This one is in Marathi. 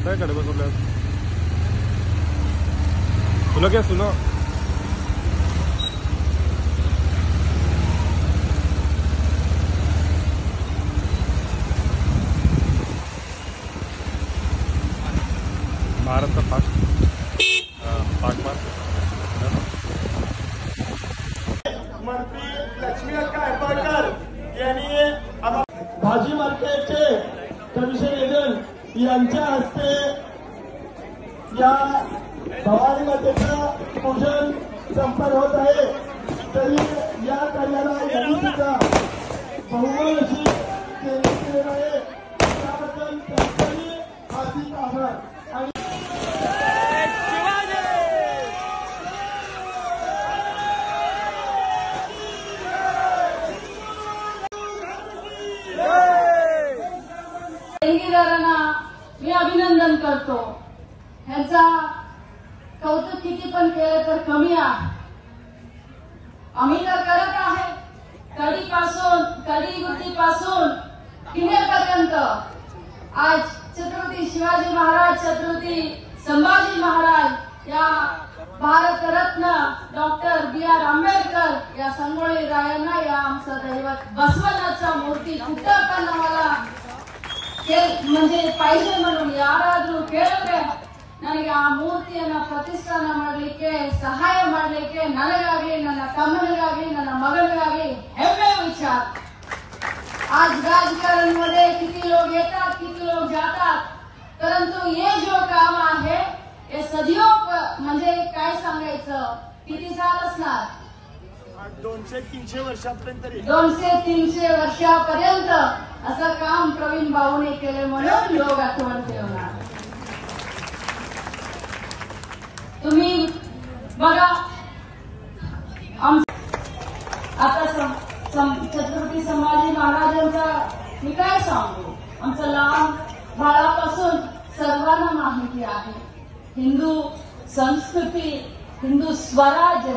काय कडे बसवल्या तुला काय सुनो भारत का पाक मंत्री लक्ष्मी अक्का हेब्बाळकर यांनी भाजी मार्केटचे कमिशन एजंट यांच्या हस्ते या भवानी मातेचं पूजन संपन्न होत आहे। तरी या कार्याला यांनी सुद्धा बहुमोल अशी देणगी केलेली आहे। त्याबद्दल त्यांचाही हार्दिक आभार। देणगीदारांना मी अभिनंदन करतो। ह्यांचा कौतुक किती पण केलं तर कमी आहे। आम्ही तर करत आहे कडी गुड्डीपासून किल्ल्यापर्यंत। आज छत्रपती शिवाजी महाराज छत्रपती संभाजी महाराज या भारतरत्न डॉक्टर बी.आर. आंबेडकर या संगोळी रायांना या आमचं दैवत बसवण्याचा मूर्ती कुठं पण आम्हाला म्हणजे पाहिजे म्हणून ಯಾರಾದರೂ ಕೇಳಿದ್ರೆ ನನಗೆ ಆ ಮೂರ್ತಿಯನ್ನ ಪ್ರತಿಷ್ಠಾನ ಮಾಡಲಿಕ್ಕೆ ಸಹಾಯ ಮಾಡಲಿಕ್ಕೆ ನನಗಾಗಲಿ ನನ್ನ ತಮ್ಮನಿಗಾಗಲಿ ನನ್ನ ಮಗನಿಗಾಗಲಿ ಹೆಮ್ಮೆ विचार। आज राजकारण मध्ये किती लोग येतात किती लोग जातात परंतु ये जो काम आहे हे सदियों म्हणजे काय सांगायचं किती साल असणार 200-300 वर्षापर्यंत 200-300 वर्षापर्यंत असं काम प्रवीण भाऊने केले म्हणून लोक आठवण ठेवणार। तुम्ही बघा आता छत्रपती संभाजी महाराजांचा मी काय सांगू आमचं लहान बाळापासून सर्वांना माहिती आहे। हिंदू संस्कृती हिंदू स्वराज्य